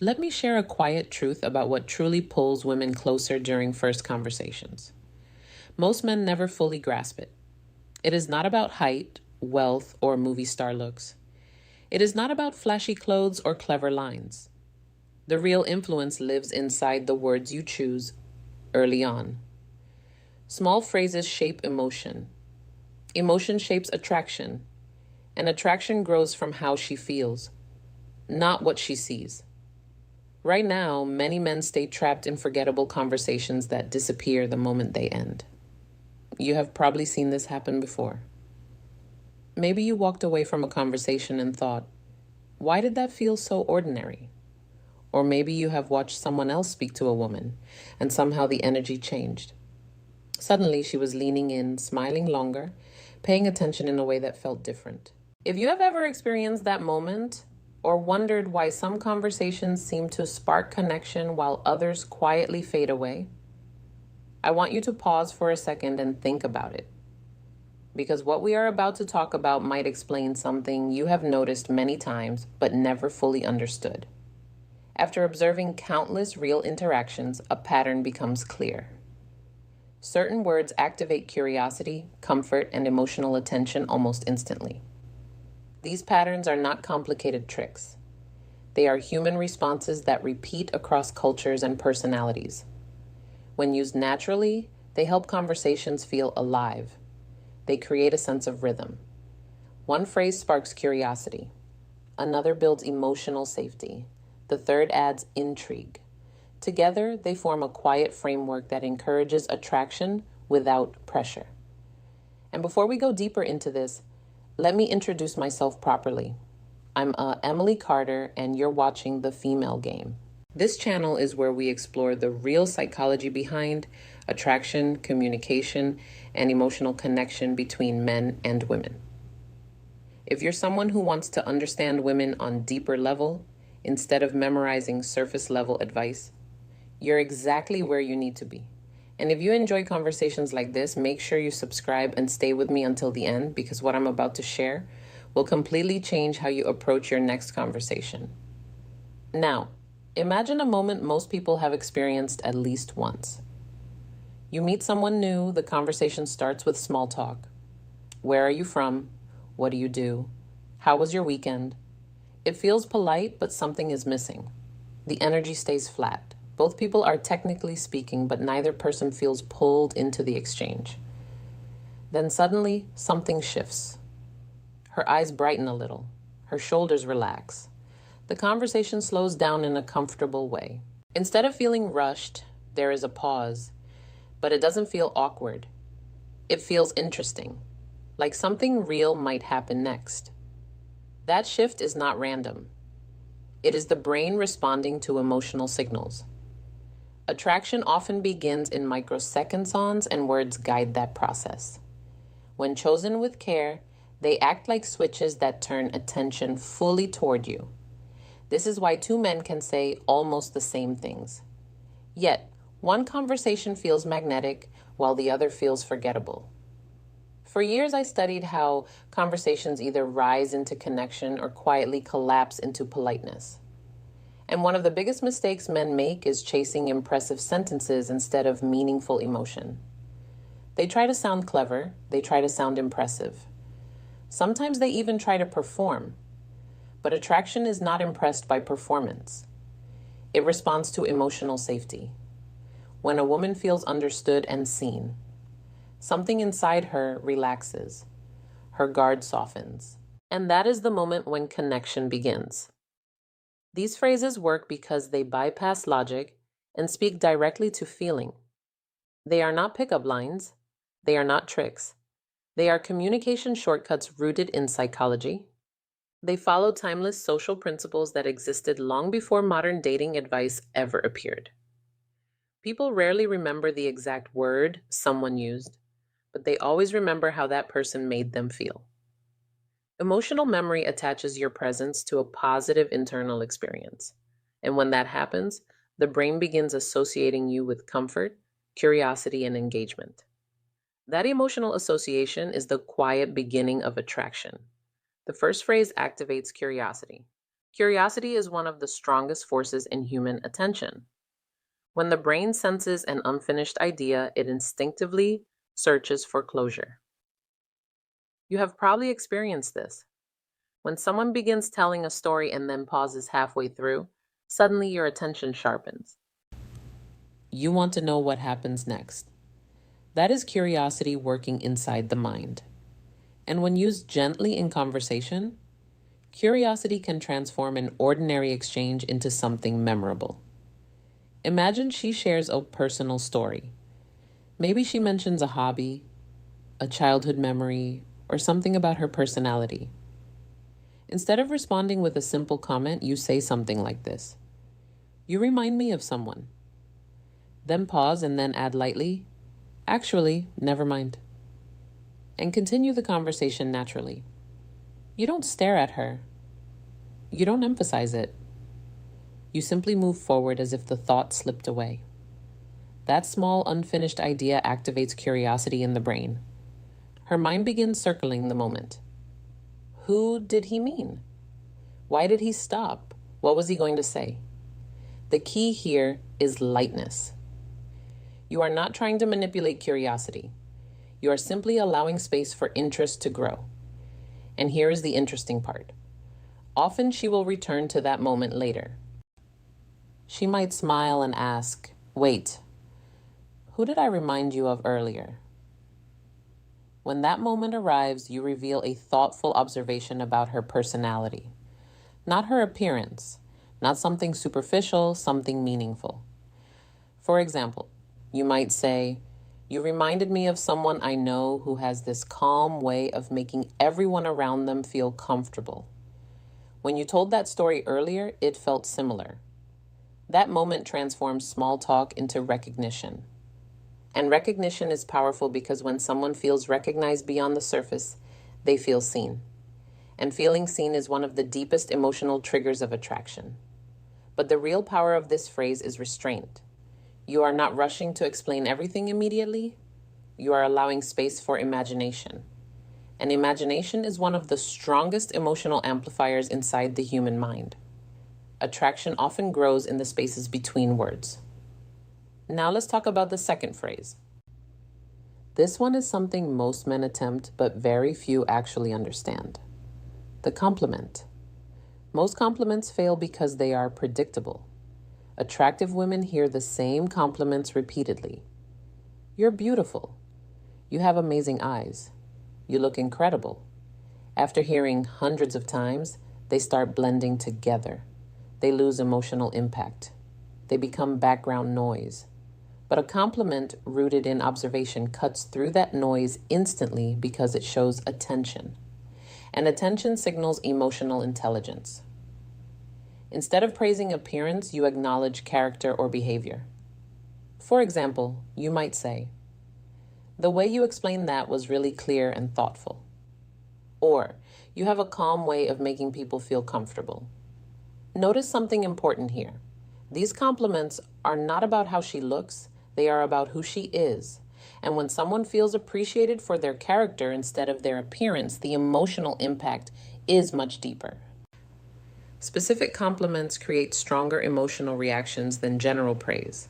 Let me share a quiet truth about what truly pulls women closer during first conversations. Most men never fully grasp it. It is not about height, wealth, or movie star looks. It is not about flashy clothes or clever lines. The real influence lives inside the words you choose early on. Small phrases shape emotion. Emotion shapes attraction, and attraction grows from how she feels, not what she sees. Right now, many men stay trapped in forgettable conversations that disappear the moment they end. You have probably seen this happen before. Maybe you walked away from a conversation and thought, why did that feel so ordinary? Or maybe you have watched someone else speak to a woman and somehow the energy changed. Suddenly, she was leaning in, smiling longer, paying attention in a way that felt different. If you have ever experienced that moment or wondered why some conversations seem to spark connection while others quietly fade away, I want you to pause for a second and think about it. Because what we are about to talk about might explain something you have noticed many times but never fully understood. After observing countless real interactions, a pattern becomes clear. Certain words activate curiosity, comfort, and emotional attention almost instantly. These patterns are not complicated tricks. They are human responses that repeat across cultures and personalities. When used naturally, they help conversations feel alive. They create a sense of rhythm. One phrase sparks curiosity. Another builds emotional safety. The third adds intrigue. Together, they form a quiet framework that encourages attraction without pressure. And before we go deeper into this, let me introduce myself properly. I'm Emily Carter, and you're watching The Female Game. This channel is where we explore the real psychology behind attraction, communication, and emotional connection between men and women. If you're someone who wants to understand women on deeper level, instead of memorizing surface level advice, you're exactly where you need to be. And if you enjoy conversations like this, make sure you subscribe and stay with me until the end, because what I'm about to share will completely change how you approach your next conversation. Now, imagine a moment most people have experienced at least once. You meet someone new, the conversation starts with small talk. Where are you from? What do you do? How was your weekend? It feels polite, but something is missing. The energy stays flat. Both people are technically speaking, but neither person feels pulled into the exchange. Then suddenly, something shifts. Her eyes brighten a little. Her shoulders relax. The conversation slows down in a comfortable way. Instead of feeling rushed, there is a pause, but it doesn't feel awkward. It feels interesting, like something real might happen next. That shift is not random. It is the brain responding to emotional signals. Attraction often begins in microseconds, and words guide that process. When chosen with care, they act like switches that turn attention fully toward you. This is why two men can say almost the same things. Yet, one conversation feels magnetic while the other feels forgettable. For years, I studied how conversations either rise into connection or quietly collapse into politeness. And one of the biggest mistakes men make is chasing impressive sentences instead of meaningful emotion. They try to sound clever, they try to sound impressive. Sometimes they even try to perform. But attraction is not impressed by performance. It responds to emotional safety. When a woman feels understood and seen, something inside her relaxes. Her guard softens. And that is the moment when connection begins. These phrases work because they bypass logic and speak directly to feeling. They are not pickup lines. They are not tricks. They are communication shortcuts rooted in psychology. They follow timeless social principles that existed long before modern dating advice ever appeared. People rarely remember the exact word someone used, but they always remember how that person made them feel. Emotional memory attaches your presence to a positive internal experience. And when that happens, the brain begins associating you with comfort, curiosity, and engagement. That emotional association is the quiet beginning of attraction. The first phrase activates curiosity. Curiosity is one of the strongest forces in human attention. When the brain senses an unfinished idea, it instinctively searches for closure. You have probably experienced this. When someone begins telling a story and then pauses halfway through, suddenly your attention sharpens. You want to know what happens next. That is curiosity working inside the mind. And when used gently in conversation, curiosity can transform an ordinary exchange into something memorable. Imagine she shares a personal story. Maybe she mentions a hobby, a childhood memory, or something about her personality. Instead of responding with a simple comment, you say something like this: "You remind me of someone." Then pause and then add lightly, "Actually, never mind." And continue the conversation naturally. You don't stare at her. You don't emphasize it. You simply move forward as if the thought slipped away. That small, unfinished idea activates curiosity in the brain. Her mind begins circling the moment. Who did he mean? Why did he stop? What was he going to say? The key here is lightness. You are not trying to manipulate curiosity. You are simply allowing space for interest to grow. And here is the interesting part. Often she will return to that moment later. She might smile and ask, "Wait, who did I remind you of earlier?" When that moment arrives, you reveal a thoughtful observation about her personality, not her appearance, not something superficial, something meaningful. For example, you might say, "You reminded me of someone I know who has this calm way of making everyone around them feel comfortable. When you told that story earlier, it felt similar." That moment transforms small talk into recognition. And recognition is powerful because when someone feels recognized beyond the surface, they feel seen. And feeling seen is one of the deepest emotional triggers of attraction. But the real power of this phrase is restraint. You are not rushing to explain everything immediately. You are allowing space for imagination. And imagination is one of the strongest emotional amplifiers inside the human mind. Attraction often grows in the spaces between words. Now let's talk about the second phrase. This one is something most men attempt, but very few actually understand. The compliment. Most compliments fail because they are predictable. Attractive women hear the same compliments repeatedly. "You're beautiful." "You have amazing eyes." "You look incredible." After hearing hundreds of times, they start blending together. They lose emotional impact. They become background noise. But a compliment rooted in observation cuts through that noise instantly because it shows attention. And attention signals emotional intelligence. Instead of praising appearance, you acknowledge character or behavior. For example, you might say, "The way you explained that was really clear and thoughtful." Or, "You have a calm way of making people feel comfortable." Notice something important here. These compliments are not about how she looks, they are about who she is. And when someone feels appreciated for their character instead of their appearance, the emotional impact is much deeper. Specific compliments create stronger emotional reactions than general praise.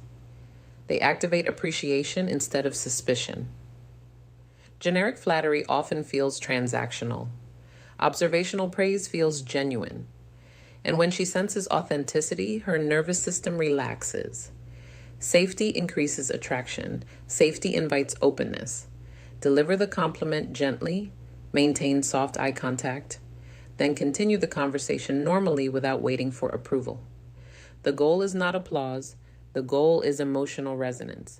They activate appreciation instead of suspicion. Generic flattery often feels transactional. Observational praise feels genuine. And when she senses authenticity, her nervous system relaxes. Safety increases attraction. Safety invites openness. Deliver the compliment gently, maintain soft eye contact, then continue the conversation normally without waiting for approval. The goal is not applause. The goal is emotional resonance.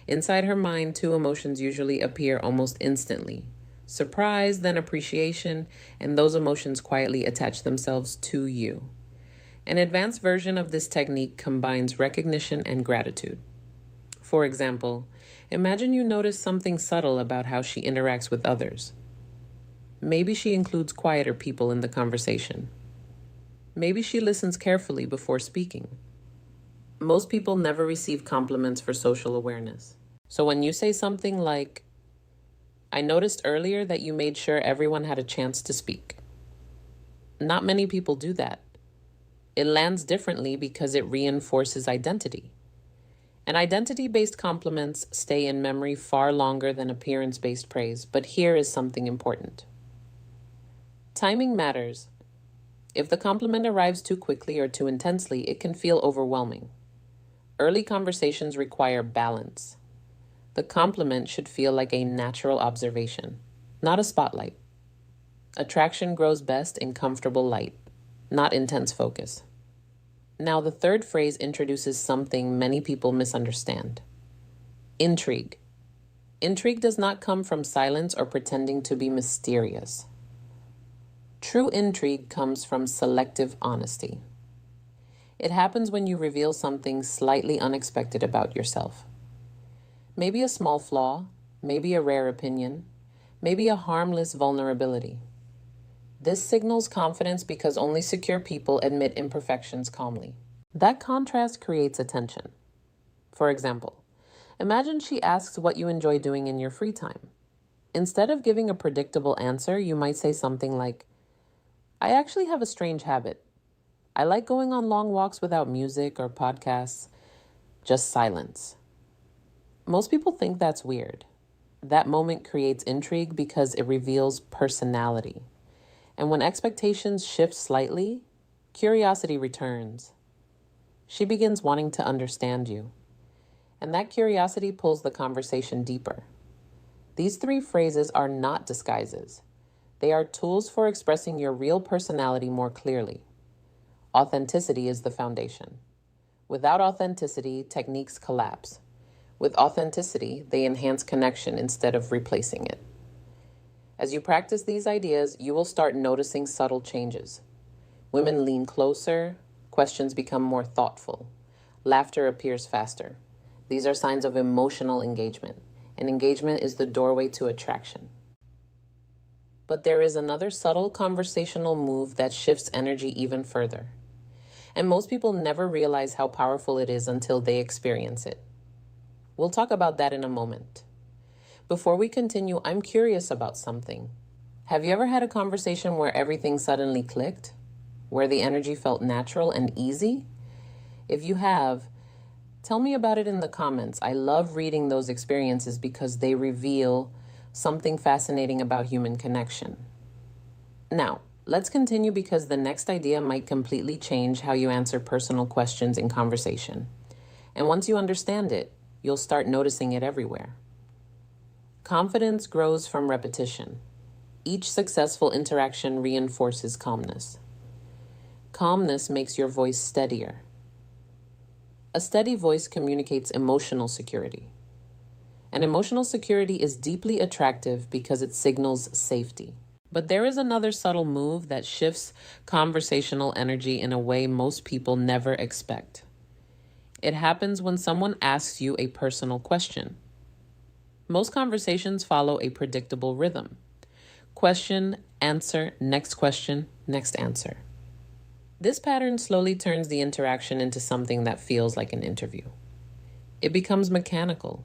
Inside her mind, two emotions usually appear almost instantly: surprise, then appreciation, and those emotions quietly attach themselves to you. An advanced version of this technique combines recognition and gratitude. For example, imagine you notice something subtle about how she interacts with others. Maybe she includes quieter people in the conversation. Maybe she listens carefully before speaking. Most people never receive compliments for social awareness. So when you say something like, "I noticed earlier that you made sure everyone had a chance to speak," not many people do that. It lands differently because it reinforces identity. And identity-based compliments stay in memory far longer than appearance-based praise, but here is something important. Timing matters. If the compliment arrives too quickly or too intensely, it can feel overwhelming. Early conversations require balance. The compliment should feel like a natural observation, not a spotlight. Attraction grows best in comfortable light, not intense focus. Now, the third phrase introduces something many people misunderstand. Intrigue. Intrigue does not come from silence or pretending to be mysterious. True intrigue comes from selective honesty. It happens when you reveal something slightly unexpected about yourself. Maybe a small flaw, maybe a rare opinion, maybe a harmless vulnerability. This signals confidence because only secure people admit imperfections calmly. That contrast creates attention. For example, imagine she asks what you enjoy doing in your free time. Instead of giving a predictable answer, you might say something like, I actually have a strange habit. I like going on long walks without music or podcasts, just silence. Most people think that's weird. That moment creates intrigue because it reveals personality. And when expectations shift slightly, curiosity returns. She begins wanting to understand you. And that curiosity pulls the conversation deeper. These three phrases are not disguises. They are tools for expressing your real personality more clearly. Authenticity is the foundation. Without authenticity, techniques collapse. With authenticity, they enhance connection instead of replacing it. As you practice these ideas, you will start noticing subtle changes. Women lean closer, questions become more thoughtful, laughter appears faster. These are signs of emotional engagement, and engagement is the doorway to attraction. But there is another subtle conversational move that shifts energy even further. And most people never realize how powerful it is until they experience it. We'll talk about that in a moment. Before we continue, I'm curious about something. Have you ever had a conversation where everything suddenly clicked? Where the energy felt natural and easy? If you have, tell me about it in the comments. I love reading those experiences because they reveal something fascinating about human connection. Now, let's continue because the next idea might completely change how you answer personal questions in conversation. And once you understand it, you'll start noticing it everywhere. Confidence grows from repetition. Each successful interaction reinforces calmness. Calmness makes your voice steadier. A steady voice communicates emotional security. And emotional security is deeply attractive because it signals safety. But there is another subtle move that shifts conversational energy in a way most people never expect. It happens when someone asks you a personal question. Most conversations follow a predictable rhythm. Question, answer, next question, next answer. This pattern slowly turns the interaction into something that feels like an interview. It becomes mechanical.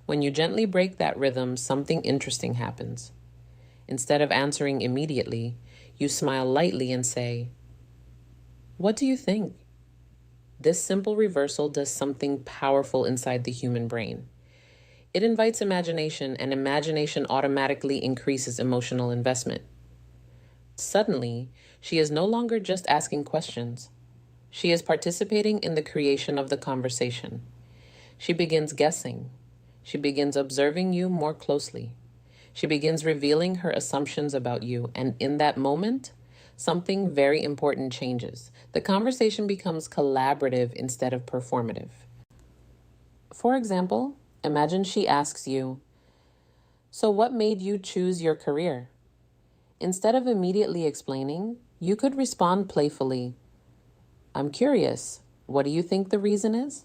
When you gently break that rhythm, something interesting happens. Instead of answering immediately, you smile lightly and say, "What do you think?" This simple reversal does something powerful inside the human brain. It invites imagination, and imagination automatically increases emotional investment. Suddenly, she is no longer just asking questions. She is participating in the creation of the conversation. She begins guessing. She begins observing you more closely. She begins revealing her assumptions about you, and in that moment, something very important changes. The conversation becomes collaborative instead of performative. For example, imagine she asks you, "So what made you choose your career?" Instead of immediately explaining, you could respond playfully, "I'm curious, what do you think the reason is?"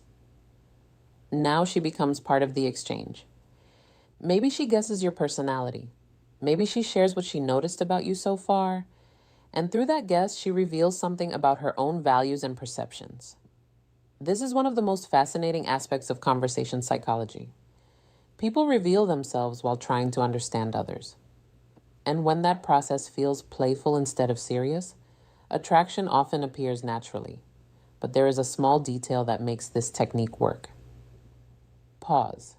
Now she becomes part of the exchange. Maybe she guesses your personality. Maybe she shares what she noticed about you so far. And through that guess, she reveals something about her own values and perceptions. This is one of the most fascinating aspects of conversation psychology. People reveal themselves while trying to understand others. And when that process feels playful instead of serious, Attraction often appears naturally, but there is a small detail that makes this technique work. Pause.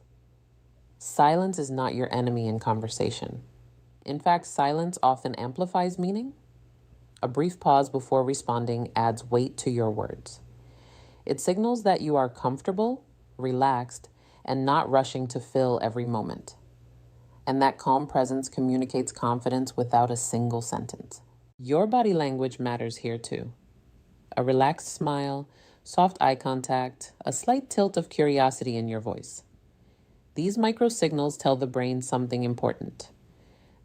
Silence is not your enemy in conversation. In fact, silence often amplifies meaning. A brief pause before responding adds weight to your words. It signals that you are comfortable, relaxed, and not rushing to fill every moment. And that calm presence communicates confidence without a single sentence. Your body language matters here too. A relaxed smile, soft eye contact, a slight tilt of curiosity in your voice. These micro signals tell the brain something important.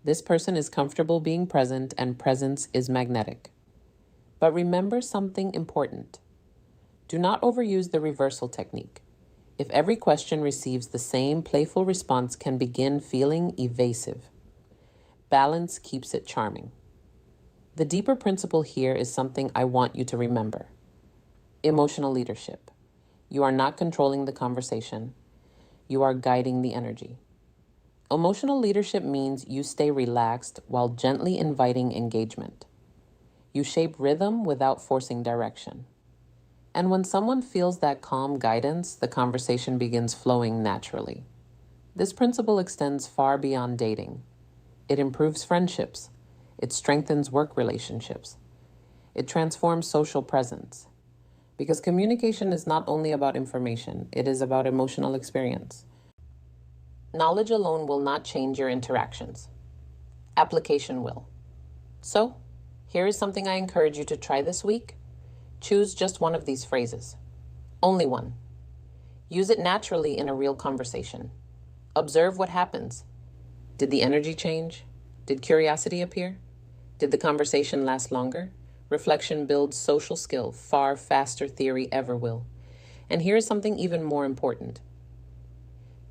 This person is comfortable being present, and presence is magnetic. But remember something important. Do not overuse the reversal technique. If every question receives the same playful response, can begin feeling evasive. Balance keeps it charming. The deeper principle here is something I want you to remember. Emotional leadership. You are not controlling the conversation. You are guiding the energy. Emotional leadership means you stay relaxed while gently inviting engagement. You shape rhythm without forcing direction. And when someone feels that calm guidance, the conversation begins flowing naturally. This principle extends far beyond dating. It improves friendships. It strengthens work relationships. It transforms social presence. Because communication is not only about information, it is about emotional experience. Knowledge alone will not change your interactions. Application will. So, here is something I encourage you to try this week. Choose just one of these phrases. Only one. Use it naturally in a real conversation. Observe what happens. Did the energy change? Did curiosity appear? Did the conversation last longer? Reflection builds social skill far faster theory ever will. And here is something even more important.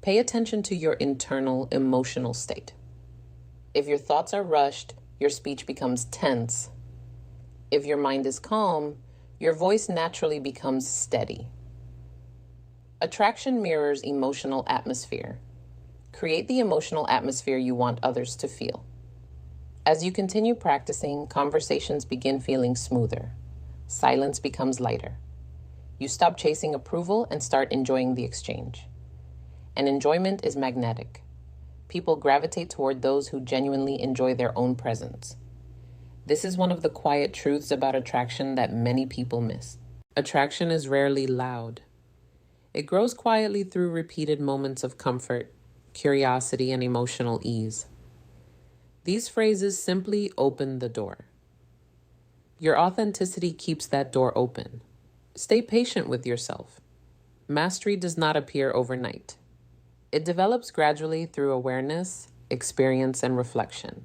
Pay attention to your internal emotional state. If your thoughts are rushed, your speech becomes tense. If your mind is calm, your voice naturally becomes steady. Attraction mirrors emotional atmosphere. Create the emotional atmosphere you want others to feel. As you continue practicing, conversations begin feeling smoother. Silence becomes lighter. You stop chasing approval and start enjoying the exchange. And enjoyment is magnetic. People gravitate toward those who genuinely enjoy their own presence. This is one of the quiet truths about attraction that many people miss. Attraction is rarely loud. It grows quietly through repeated moments of comfort, curiosity, and emotional ease. These phrases simply open the door. Your authenticity keeps that door open. Stay patient with yourself. Mastery does not appear overnight. It develops gradually through awareness, experience, and reflection.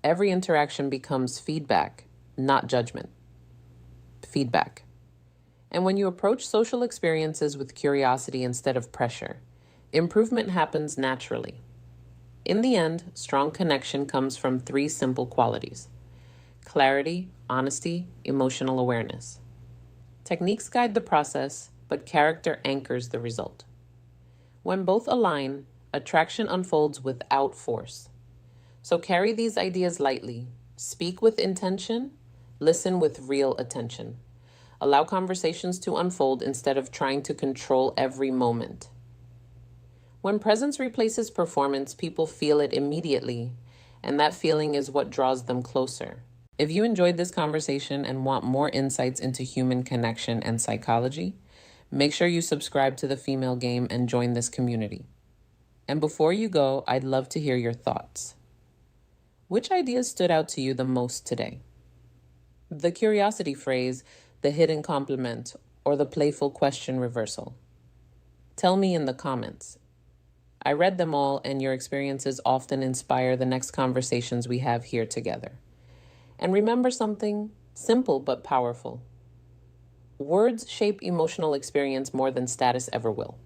Every interaction becomes feedback, not judgment. Feedback. And when you approach social experiences with curiosity instead of pressure, improvement happens naturally. In the end, strong connection comes from 3 simple qualities: clarity, honesty, emotional awareness. Techniques guide the process, but character anchors the result. When both align, attraction unfolds without force. So carry these ideas lightly. Speak with intention. Listen with real attention. Allow conversations to unfold instead of trying to control every moment. When presence replaces performance, people feel it immediately, and that feeling is what draws them closer. If you enjoyed this conversation and want more insights into human connection and psychology, make sure you subscribe to The Female Game and join this community. And before you go, I'd love to hear your thoughts. Which ideas stood out to you the most today? The curiosity phrase, the hidden compliment, or the playful question reversal? Tell me in the comments. I read them all, and your experiences often inspire the next conversations we have here together. And remember something simple but powerful. Words shape emotional experience more than status ever will.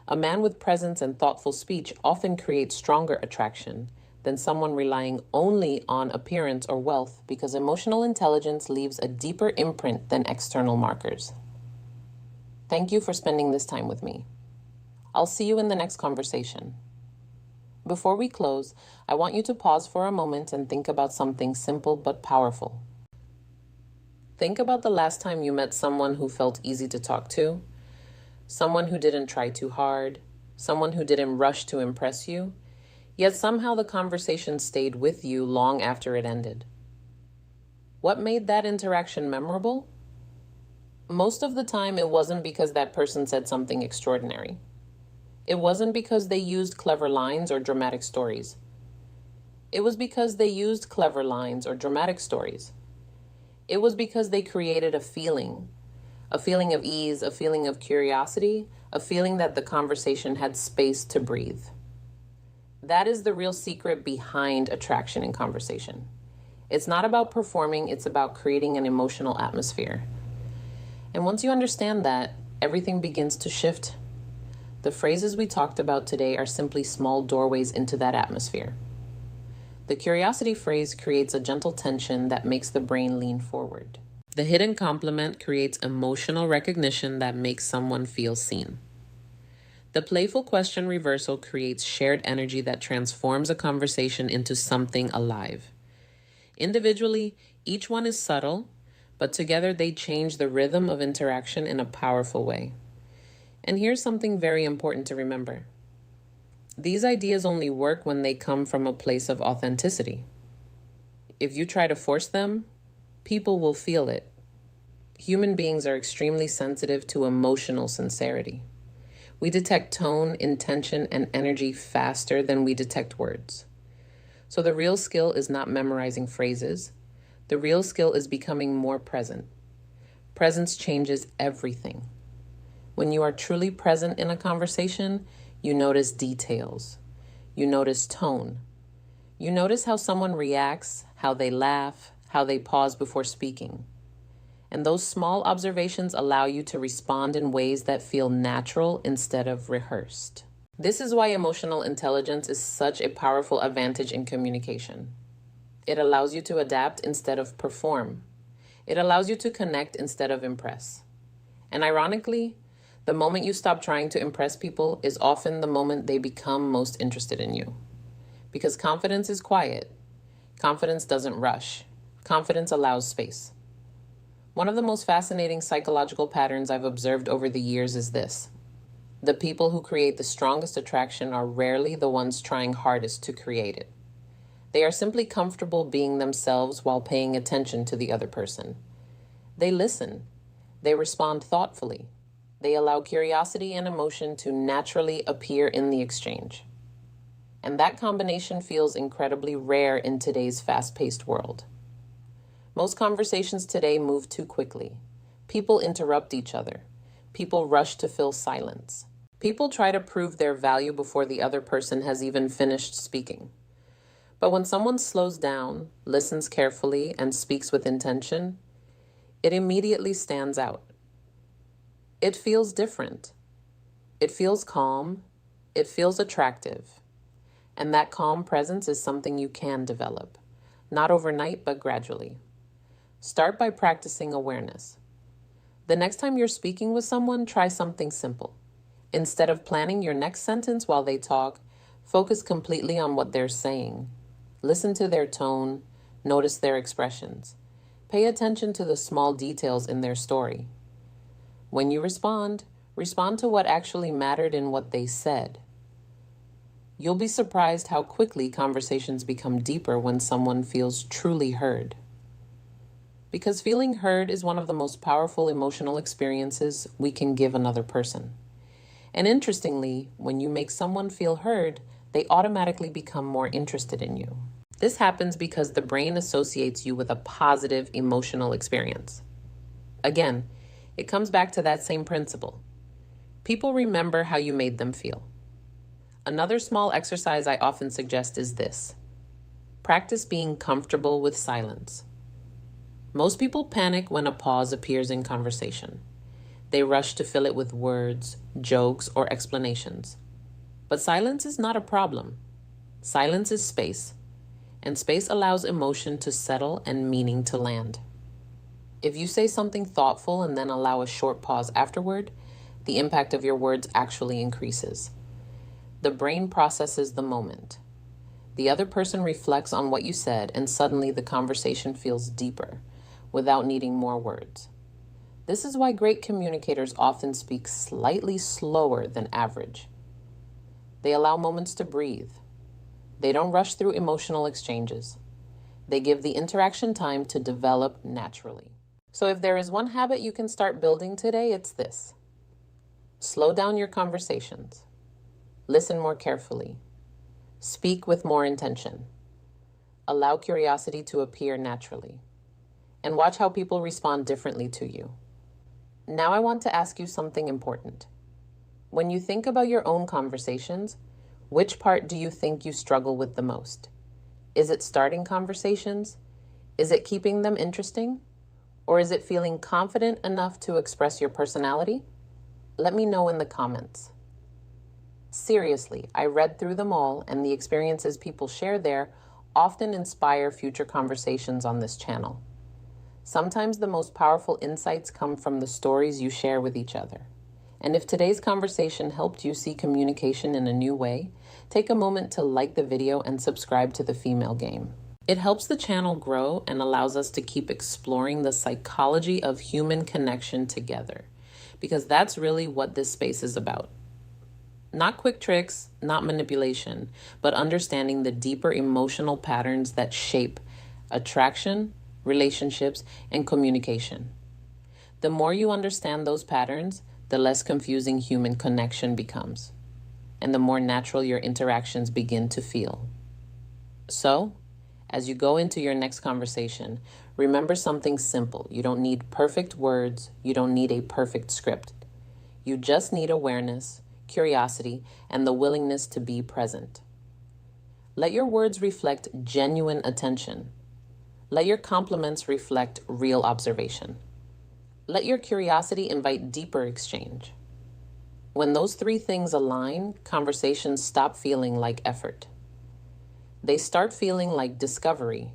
A man with presence and thoughtful speech often creates stronger attraction than someone relying only on appearance or wealth, because emotional intelligence leaves a deeper imprint than external markers. Thank you for spending this time with me. I'll see you in the next conversation. Before we close, I want you to pause for a moment and think about something simple but powerful. Think about the last time you met someone who felt easy to talk to, someone who didn't try too hard, someone who didn't rush to impress you, yet somehow the conversation stayed with you long after it ended. What made that interaction memorable? Most of the time, it wasn't because that person said something extraordinary. It wasn't because they used clever lines or dramatic stories. It was because they used clever lines or dramatic stories. It was because they created a feeling of ease, a feeling of curiosity, a feeling that the conversation had space to breathe. That is the real secret behind attraction in conversation. It's not about performing, it's about creating an emotional atmosphere. And once you understand that, everything begins to shift. The phrases we talked about today are simply small doorways into that atmosphere. The curiosity phrase creates a gentle tension that makes the brain lean forward. The hidden compliment creates emotional recognition that makes someone feel seen. The playful question reversal creates shared energy that transforms a conversation into something alive. Individually, each one is subtle, but together they change the rhythm of interaction in a powerful way. And here's something very important to remember. These ideas only work when they come from a place of authenticity. If you try to force them, people will feel it. Human beings are extremely sensitive to emotional sincerity. We detect tone, intention, and energy faster than we detect words. So the real skill is not memorizing phrases. The real skill is becoming more present. Presence changes everything. When you are truly present in a conversation, you notice details. You notice tone. You notice how someone reacts, how they laugh, how they pause before speaking. And those small observations allow you to respond in ways that feel natural instead of rehearsed. This is why emotional intelligence is such a powerful advantage in communication. It allows you to adapt instead of perform. It allows you to connect instead of impress. And ironically, the moment you stop trying to impress people is often the moment they become most interested in you. Because confidence is quiet. Confidence doesn't rush. Confidence allows space. One of the most fascinating psychological patterns I've observed over the years is this. The people who create the strongest attraction are rarely the ones trying hardest to create it. They are simply comfortable being themselves while paying attention to the other person. They listen. They respond thoughtfully. They allow curiosity and emotion to naturally appear in the exchange. And that combination feels incredibly rare in today's fast-paced world. Most conversations today move too quickly. People interrupt each other. People rush to fill silence. People try to prove their value before the other person has even finished speaking. But when someone slows down, listens carefully, and speaks with intention, it immediately stands out. It feels different. It feels calm. It feels attractive. And that calm presence is something you can develop. Not overnight, but gradually. Start by practicing awareness. The next time you're speaking with someone, try something simple. Instead of planning your next sentence while they talk, focus completely on what they're saying. Listen to their tone. Notice their expressions. Pay attention to the small details in their story. When you respond to what actually mattered in what they said. You'll be surprised how quickly conversations become deeper when someone feels truly heard. Because feeling heard is one of the most powerful emotional experiences we can give another person. And interestingly, when you make someone feel heard, they automatically become more interested in you. This happens because the brain associates you with a positive emotional experience. Again, it comes back to that same principle. People remember how you made them feel. Another small exercise I often suggest is this. Practice being comfortable with silence. Most people panic when a pause appears in conversation. They rush to fill it with words, jokes, or explanations. But silence is not a problem. Silence is space, and space allows emotion to settle and meaning to land. If you say something thoughtful and then allow a short pause afterward, the impact of your words actually increases. The brain processes the moment. The other person reflects on what you said, and suddenly the conversation feels deeper. without needing more words. This is why great communicators often speak slightly slower than average. They allow moments to breathe. They don't rush through emotional exchanges. They give the interaction time to develop naturally. So if there is one habit you can start building today, it's this. Slow down your conversations. Listen more carefully. Speak with more intention. Allow curiosity to appear naturally. And watch how people respond differently to you. Now I want to ask you something important. When you think about your own conversations, which part do you think you struggle with the most? Is it starting conversations? Is it keeping them interesting? Or is it feeling confident enough to express your personality? Let me know in the comments. Seriously, I read through them all, and the experiences people share there often inspire future conversations on this channel. Sometimes the most powerful insights come from the stories you share with each other. And if today's conversation helped you see communication in a new way, take a moment to like the video and subscribe to The Female Game. It helps the channel grow and allows us to keep exploring the psychology of human connection together, because that's really what this space is about. Not quick tricks, not manipulation, but understanding the deeper emotional patterns that shape attraction, relationships, and communication. The more you understand those patterns, the less confusing human connection becomes, and the more natural your interactions begin to feel. So, as you go into your next conversation, remember something simple. You don't need perfect words. You don't need a perfect script. You just need awareness, curiosity, and the willingness to be present. Let your words reflect genuine attention. Let your compliments reflect real observation. Let your curiosity invite deeper exchange. When those three things align, conversations stop feeling like effort. They start feeling like discovery.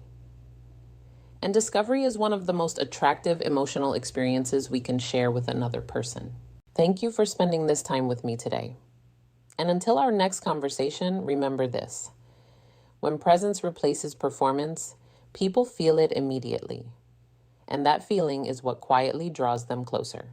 And discovery is one of the most attractive emotional experiences we can share with another person. Thank you for spending this time with me today. And until our next conversation, remember this. When presence replaces performance, people feel it immediately. And that feeling is what quietly draws them closer.